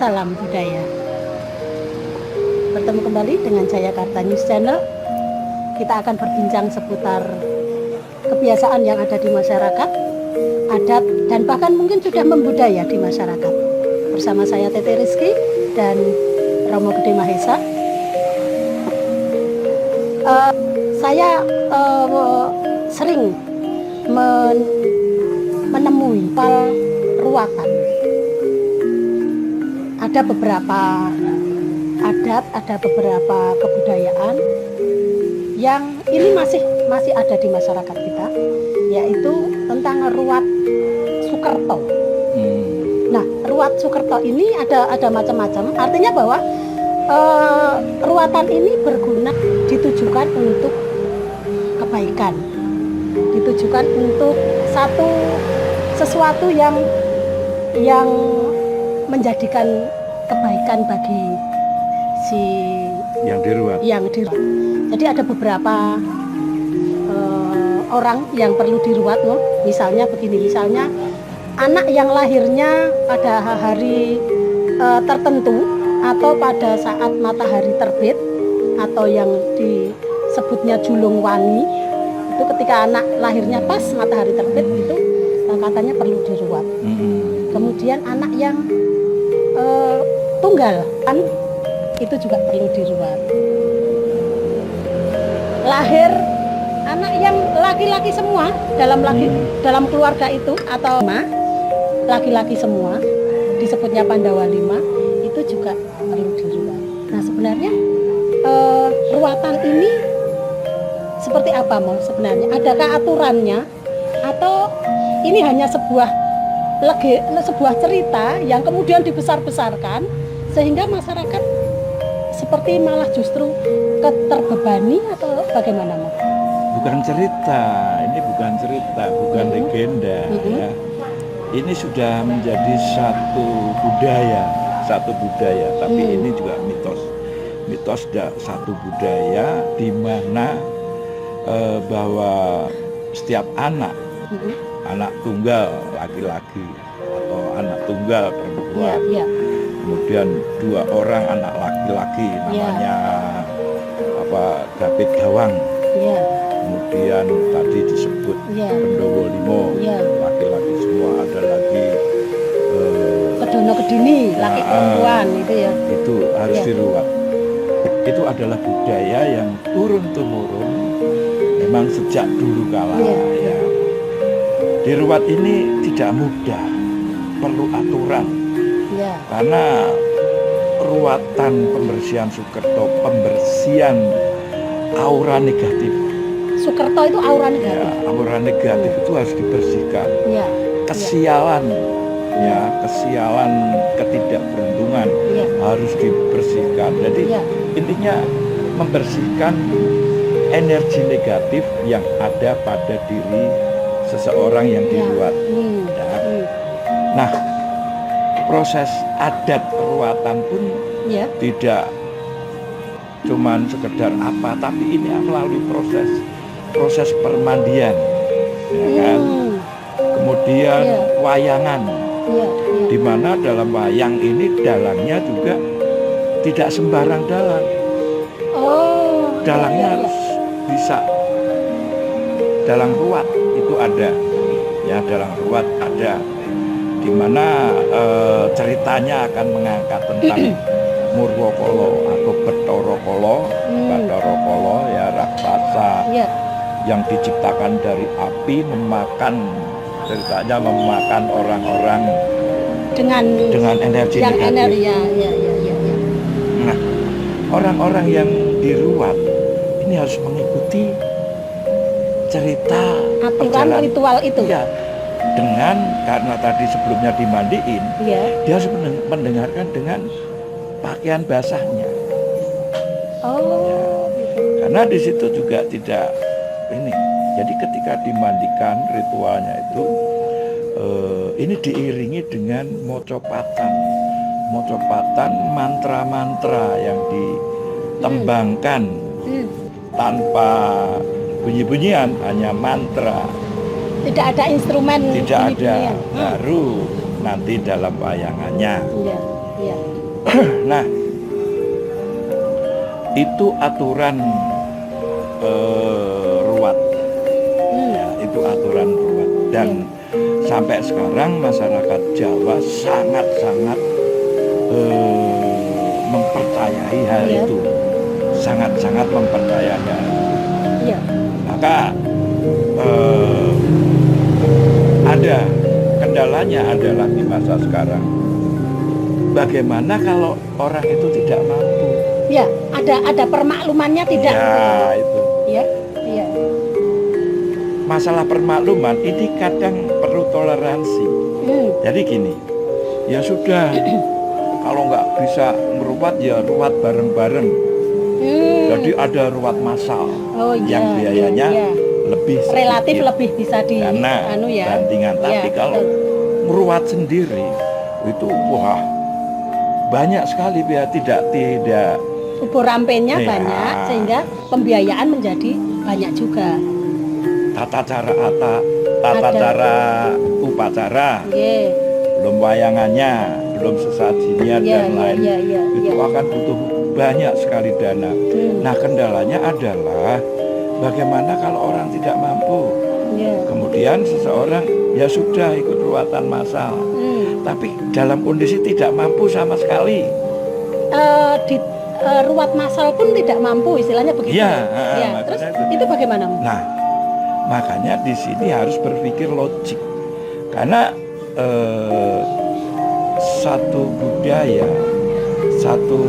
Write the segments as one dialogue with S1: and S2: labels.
S1: Salam budaya. Bertemu kembali dengan Jayakarta News Channel. Kita akan berbincang seputar kebiasaan yang ada di masyarakat, adat, dan bahkan mungkin sudah membudaya di masyarakat. Bersama saya Tete Rizky dan Romo Gede Mahesa. Saya sering menemui ruatan. Ada beberapa adat, ada beberapa kebudayaan yang ini masih ada di masyarakat kita, yaitu tentang ruat Sukerto. Nah, ruat Sukerto ini ada macam-macam. Artinya bahwa ruatan ini berguna, ditujukan untuk kebaikan, ditujukan untuk sesuatu yang menjadikan kebaikan bagi si yang diruat. Jadi ada beberapa orang yang perlu diruat, loh. Misalnya begini, misalnya anak yang lahirnya pada hari tertentu atau pada saat matahari terbit atau yang disebutnya julung wangi, itu ketika anak lahirnya pas matahari terbit itu katanya perlu diruat. Kemudian anak yang tunggal kan itu juga perlu diruat. Lahir anak yang laki-laki semua dalam keluarga itu atau laki-laki semua disebutnya Pandawa 5 itu juga perlu diruat. Nah, sebenarnya ruatan ini seperti apa sebenarnya? Adakah aturannya atau ini hanya sebuah cerita yang kemudian dibesar-besarkan sehingga masyarakat seperti malah justru terbebani atau bagaimana, Mas?
S2: Bukan cerita, ini bukan cerita, bukan legenda. Ya. Ini sudah menjadi satu budaya, tapi ini juga mitos satu budaya di mana bahwa setiap anak tunggal laki-laki atau anak tunggal perempuan, kemudian 2 orang anak laki-laki namanya David Gawang, kemudian tadi disebut Pendowo Limo, laki-laki semua, ada lagi
S1: Kedono Kedini, laki perempuan itu ya. Itu
S2: harus diruat. Itu adalah budaya yang turun-temurun memang sejak dulu kala. Diruat ini tidak mudah, perlu aturan. Karena ruatan pembersihan Sukerto, pembersihan aura negatif.
S1: Sukerto itu aura negatif.
S2: Aura negatif itu harus dibersihkan. Kesialan, kesialan, ketidakberuntungan harus dibersihkan. Jadi intinya membersihkan energi negatif yang ada pada diri seseorang yang diruat. Nah, proses adat peruatan pun tidak cuman sekedar tapi ini melalui proses permandian, kan? Kemudian wayangan, di mana dalam wayang ini dalangnya juga tidak sembarang dalang. Dalangnya harus bisa dalang ruat itu ada, dalang ruat ada, di mana ceritanya akan mengangkat tentang Murwokolo atau Bathara Kala, raksasa yang diciptakan dari api, ceritanya memakan orang-orang dengan energi negatif. Nah, orang-orang yang diruat ini harus mengikuti cerita
S1: aturan ritual itu.
S2: Dengan karena tadi sebelumnya dimandiin, dia harus mendengarkan dengan pakaian basahnya. Karena di situ juga tidak ini. Jadi ketika dimandikan ritualnya itu ini diiringi dengan mocopatan mantra-mantra yang ditembangkan tanpa bunyi-bunyian, hanya mantra.
S1: Tidak ada instrumen.
S2: Tidak ada, baru nanti dalam wayangannya. Nah, itu aturan ruwat. Ya, itu aturan ruwat. Dan sampai sekarang masyarakat Jawa sangat-sangat mempercayai hal itu. Sangat-sangat mempercayai hal itu. Maka ada kendalanya adalah di masa sekarang. Bagaimana kalau orang itu tidak mampu?
S1: Ya, ada permaklumannya tidak?
S2: Ya, itu.
S1: Ya.
S2: Masalah permakluman ini kadang perlu toleransi. Jadi gini, ya sudah, kalau nggak bisa meruat ya ruat bareng-bareng. Jadi ada ruat massal yang biayanya lebih sedikit,
S1: relatif lebih bisa di
S2: bandingan. Tapi kalau meruat sendiri itu wah banyak sekali biaya tidak
S1: ubur rampenya banyak sehingga pembiayaan menjadi banyak juga.
S2: Tata cara upacara, belum wayangannya, belum sesajinya dan lain, itu akan butuh banyak sekali dana. Nah, kendalanya adalah bagaimana kalau orang tidak mampu. Kemudian seseorang ya sudah ikut ruatan massal, tapi dalam kondisi tidak mampu sama sekali.
S1: Ruat massal pun tidak mampu, istilahnya begitu. Terus itu bagaimana?
S2: Nah, makanya di sini harus berpikir logik, karena satu budaya, satu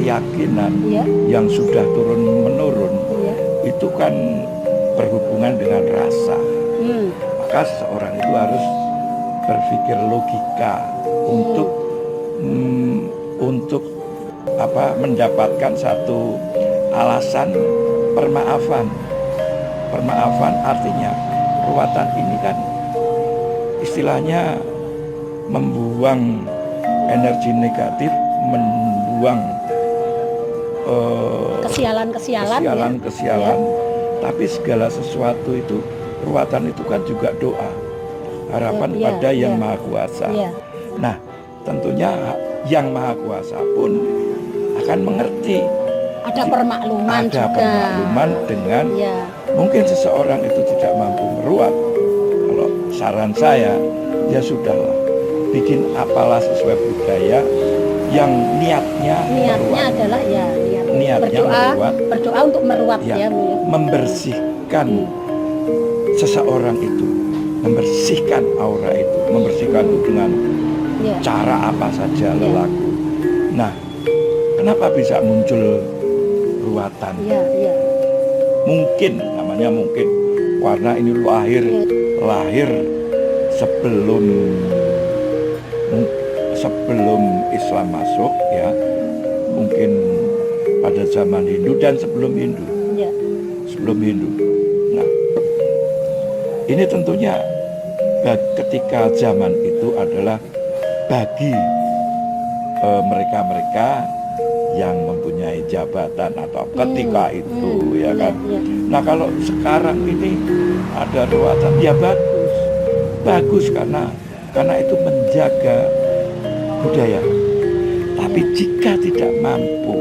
S2: keyakinan yang sudah turun menurun itu kan berhubungan dengan rasa. Maka seorang itu harus berpikir logika untuk mendapatkan satu alasan permaafan. Permaafan artinya ruatan ini kan istilahnya membuang energi negatif, membuang kesialan. Tapi segala sesuatu itu, ruatan itu kan juga doa, harapan pada yang Maha Kuasa. Nah, tentunya yang Maha Kuasa pun akan mengerti.
S1: Ada permakluman
S2: dengan mungkin seseorang itu tidak mampu meruat. Kalau saran saya, ya sudahlah, bikin apalah sesuai budaya yang niatnya
S1: adalah berdoa untuk meruat
S2: membersihkan seseorang itu, membersihkan aura itu, membersihkan itu dengan cara apa saja lelaku. Nah, kenapa bisa muncul ruatan? Mungkin karena ini lahir sebelum Islam masuk, ya, mungkin pada zaman Hindu dan sebelum Hindu. Nah, ini tentunya ketika zaman itu adalah bagi mereka-mereka yang mempunyai jabatan atau ketika itu, ya kan. Nah, kalau sekarang ini ada ruatan, ya bagus karena itu menjaga budaya. Tapi jika tidak mampu,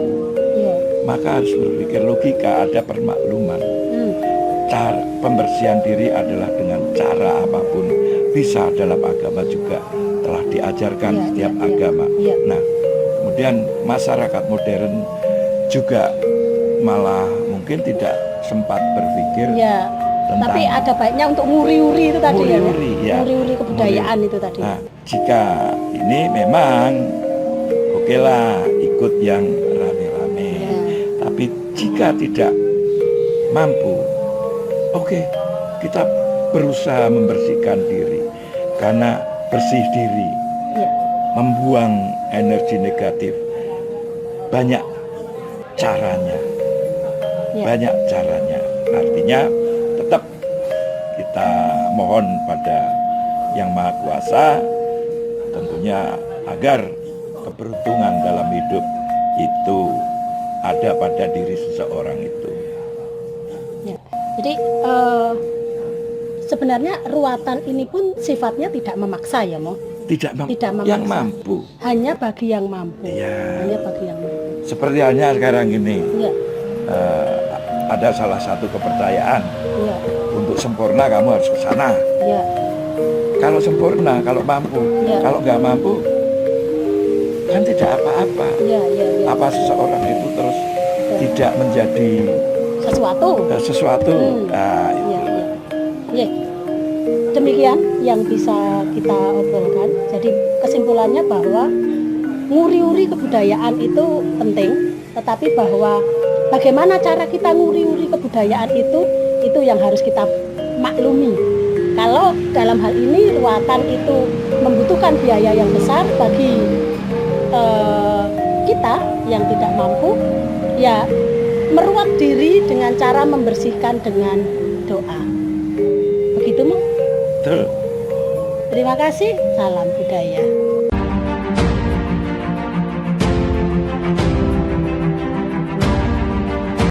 S2: maka harus berpikir logika, ada permakluman. Cara pembersihan diri adalah dengan cara apapun, bisa dalam agama juga telah diajarkan setiap agama. Nah, kemudian masyarakat modern juga malah mungkin tidak sempat berpikir tentang,
S1: tapi ada baiknya untuk nguri-uri itu tadi, nguri-uri kebudayaan itu tadi.
S2: Nah, jika ini memang oke lah ikut yang rame-rame, tapi jika tidak mampu, oke, kita berusaha membersihkan diri, karena bersih diri, membuang energi negatif, banyak caranya. Artinya tetap kita mohon pada Yang Maha Kuasa tentunya agar keberuntungan dalam hidup itu ada pada diri seseorang itu.
S1: Jadi sebenarnya ruatan ini pun sifatnya tidak memaksa, ya Mo. tidak memaksa.
S2: yang mampu.
S1: Hanya bagi yang mampu.
S2: Iya.
S1: Hanya bagi yang mampu.
S2: Seperti halnya sekarang gini,
S1: Iya.
S2: ada salah satu kepercayaan,
S1: Iya.
S2: untuk sempurna kamu harus ke sana.
S1: Iya.
S2: Kalau sempurna, kalau mampu,
S1: Iya.
S2: kalau nggak mampu, kan tidak apa-apa.
S1: Iya, iya, iya.
S2: Apa seseorang itu terus tidak menjadi
S1: Sesuatu.
S2: Nah, itu.
S1: Iya, iya. Iya. Demikian yang bisa kita obrolkan. Jadi kesimpulannya bahwa nguri-uri kebudayaan itu penting, tetapi bahwa bagaimana cara kita nguri-uri kebudayaan itu yang harus kita maklumi. Kalau dalam hal ini ruatan itu membutuhkan biaya yang besar bagi kita yang tidak mampu, ya meruat diri dengan cara membersihkan dengan doa. Begitu, Mo?
S2: Betul.
S1: Terima kasih. Salam budaya.